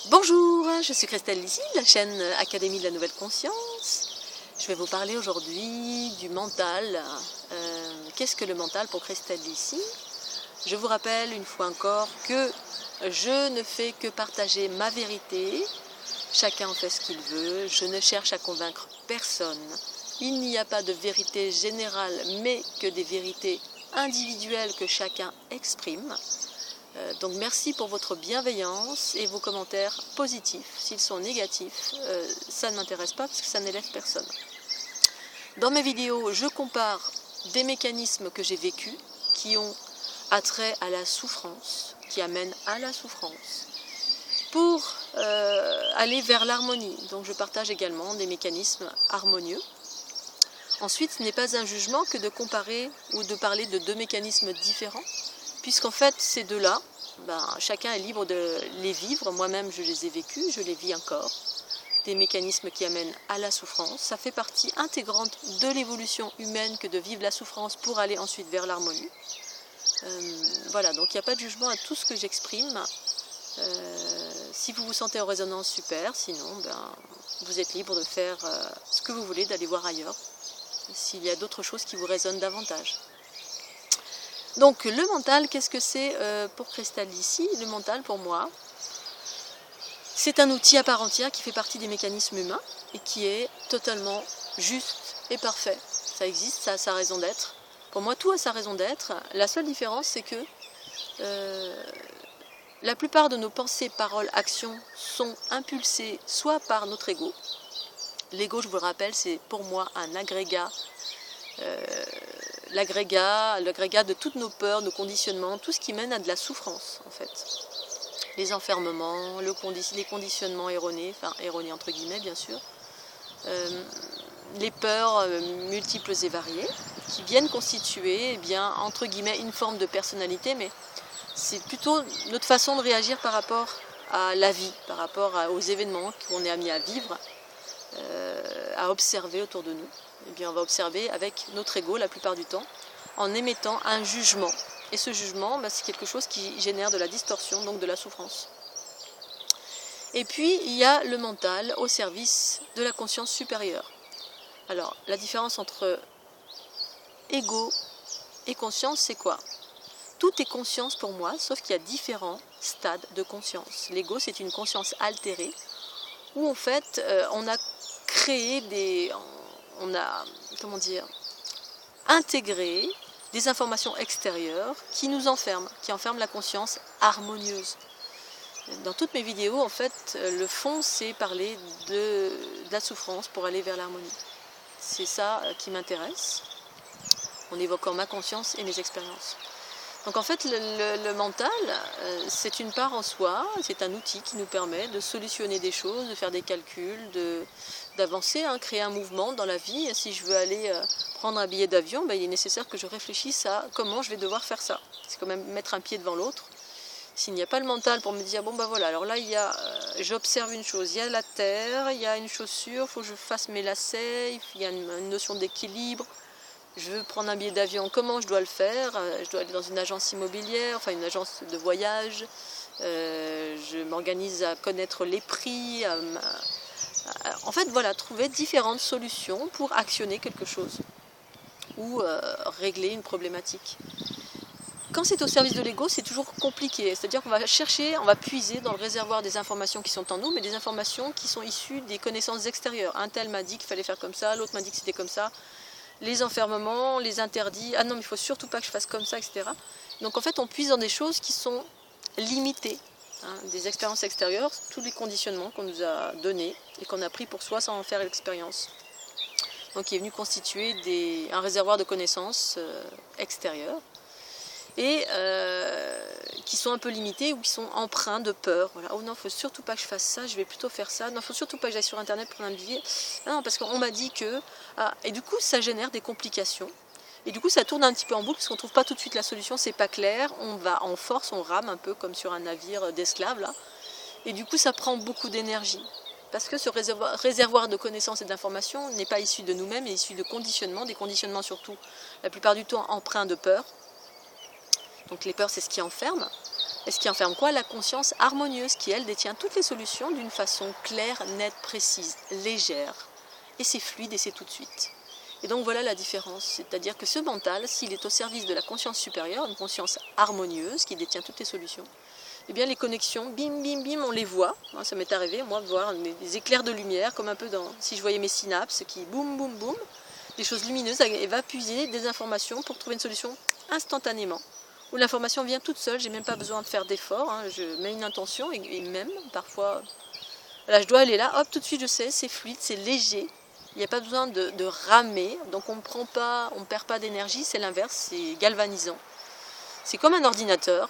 Bonjour, je suis Christelle Lissy, de la chaîne Académie de la Nouvelle Conscience. Je vais vous parler aujourd'hui du mental. Qu'est-ce que le mental pour Christelle Lissy? Je vous rappelle une fois encore que je ne fais que partager ma vérité. Chacun en fait ce qu'il veut. Je ne cherche à convaincre personne. Il n'y a pas de vérité générale, mais que des vérités individuelles que chacun exprime. Donc merci pour votre bienveillance et vos commentaires positifs. S'ils sont négatifs, ça ne m'intéresse pas parce que ça n'élève personne. Dans mes vidéos, je compare des mécanismes que j'ai vécus qui ont attrait à la souffrance, qui amènent à la souffrance, pour aller vers l'harmonie. Donc je partage également des mécanismes harmonieux. Ensuite, ce n'est pas un jugement que de comparer ou de parler de deux mécanismes différents, puisqu'en fait, ces deux-là, chacun est libre de les vivre. Moi-même, je les ai vécus, je les vis encore. Des mécanismes qui amènent à la souffrance. Ça fait partie intégrante de l'évolution humaine que de vivre la souffrance pour aller ensuite vers l'harmonie. Voilà, donc il n'y a pas de jugement à tout ce que j'exprime. Si vous vous sentez en résonance, super. Sinon, vous êtes libre de faire ce que vous voulez, d'aller voir ailleurs, s'il y a d'autres choses qui vous résonnent davantage. Donc le mental, qu'est-ce que c'est pour Christelle Lissy? Le mental pour moi, c'est un outil à part entière qui fait partie des mécanismes humains et qui est totalement juste et parfait. Ça existe, ça a sa raison d'être. Pour moi, tout a sa raison d'être. La seule différence, c'est que la plupart de nos pensées, paroles, actions sont impulsées soit par notre ego. L'ego, je vous le rappelle, c'est pour moi un agrégat. L'agrégat de toutes nos peurs, nos conditionnements, tout ce qui mène à de la souffrance en fait. Les enfermements, les conditionnements erronés, enfin erronés entre guillemets bien sûr, les peurs multiples et variées qui viennent constituer entre guillemets une forme de personnalité, mais c'est plutôt notre façon de réagir par rapport à la vie, par rapport aux événements qu'on est amené à vivre, à observer autour de nous. On va observer avec notre ego la plupart du temps en émettant un jugement. Et ce jugement, c'est quelque chose qui génère de la distorsion, donc de la souffrance. Et puis, il y a le mental au service de la conscience supérieure. Alors, la différence entre ego et conscience, c'est quoi? Tout est conscience pour moi, sauf qu'il y a différents stades de conscience. L'ego, c'est une conscience altérée, où en fait, on a créé on a, intégré des informations extérieures qui nous enferment, qui enferment la conscience harmonieuse. Dans toutes mes vidéos, en fait, le fond, c'est parler de la souffrance pour aller vers l'harmonie. C'est ça qui m'intéresse, en évoquant ma conscience et mes expériences. Donc en fait, le mental, c'est une part en soi, c'est un outil qui nous permet de solutionner des choses, de faire des calculs, d'avancer, créer un mouvement dans la vie. Si je veux aller prendre un billet d'avion, il est nécessaire que je réfléchisse à comment je vais devoir faire ça. C'est quand même mettre un pied devant l'autre. S'il n'y a pas le mental pour me dire, voilà, alors là, j'observe une chose, il y a la terre, il y a une chaussure, il faut que je fasse mes lacets, il y a une notion d'équilibre. Je veux prendre un billet d'avion, comment je dois le faire? Je dois aller dans une agence immobilière, enfin une agence de voyage. Je m'organise à connaître les prix. En fait, voilà, trouver différentes solutions pour actionner quelque chose ou régler une problématique. Quand c'est au service de l'ego, c'est toujours compliqué. C'est-à-dire qu'on va chercher, on va puiser dans le réservoir des informations qui sont en nous, mais des informations qui sont issues des connaissances extérieures. Un tel m'a dit qu'il fallait faire comme ça, l'autre m'a dit que c'était comme ça. Les enfermements, les interdits, ah non mais il ne faut surtout pas que je fasse comme ça, etc. Donc en fait on puise dans des choses qui sont limitées, des expériences extérieures, tous les conditionnements qu'on nous a donnés et qu'on a pris pour soi sans en faire l'expérience. Donc il est venu constituer un réservoir de connaissances extérieures et qui sont un peu limités ou qui sont empreints de peur. Voilà. Oh non, il ne faut surtout pas que je fasse ça, je vais plutôt faire ça. Non, il ne faut surtout pas que j'aille sur Internet prendre un billet. Non, parce qu'on m'a dit que... Et du coup, ça génère des complications. Et du coup, ça tourne un petit peu en boucle parce qu'on ne trouve pas tout de suite la solution, c'est pas clair. On va en force, on rame un peu comme sur un navire d'esclaves, là. Et du coup, ça prend beaucoup d'énergie. Parce que ce réservoir de connaissances et d'informations n'est pas issu de nous-mêmes, mais issu de conditionnements, des conditionnements surtout, la plupart du temps empreints de peur. Donc les peurs, c'est ce qui enferme. Et ce qui enferme quoi? La conscience harmonieuse qui, elle, détient toutes les solutions d'une façon claire, nette, précise, légère. Et c'est fluide et c'est tout de suite. Et donc voilà la différence, c'est-à-dire que ce mental, s'il est au service de la conscience supérieure, une conscience harmonieuse qui détient toutes les solutions, eh bien les connexions, bim, bim, bim, on les voit. Ça m'est arrivé, moi, de voir des éclairs de lumière, comme un peu si je voyais mes synapses qui boum, boum, boum, des choses lumineuses, et va puiser des informations pour trouver une solution instantanément. Où l'information vient toute seule, j'ai même pas besoin de faire d'efforts, je mets une intention et même parfois, là je dois aller là, hop, tout de suite je sais, c'est fluide, c'est léger, il n'y a pas besoin de ramer, donc on ne perd pas d'énergie, c'est l'inverse, c'est galvanisant. C'est comme un ordinateur,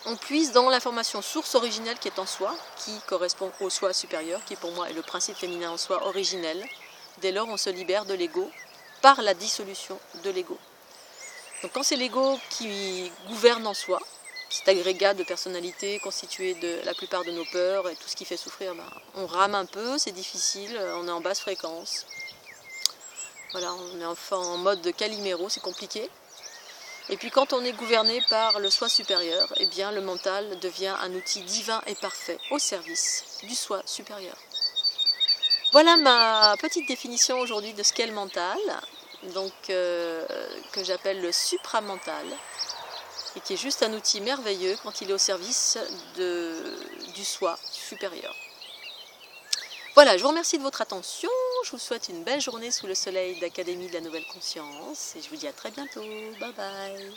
on puise dans l'information source originelle qui est en soi, qui correspond au soi supérieur, qui pour moi est le principe féminin en soi originel. Dès lors on se libère de l'ego par la dissolution de l'ego. Donc quand c'est l'ego qui gouverne en soi, cet agrégat de personnalité constitué de la plupart de nos peurs et tout ce qui fait souffrir, on rame un peu, c'est difficile, on est en basse fréquence. Voilà, on est enfin en mode de Calimero, c'est compliqué. Et puis quand on est gouverné par le soi supérieur, eh bien le mental devient un outil divin et parfait au service du soi supérieur. Voilà ma petite définition aujourd'hui de ce qu'est le mental. Donc que j'appelle le supramental, et qui est juste un outil merveilleux quand il est au service du soi supérieur. Voilà, je vous remercie de votre attention, je vous souhaite une belle journée sous le soleil d'Académie de la Nouvelle Conscience, et je vous dis à très bientôt, bye bye.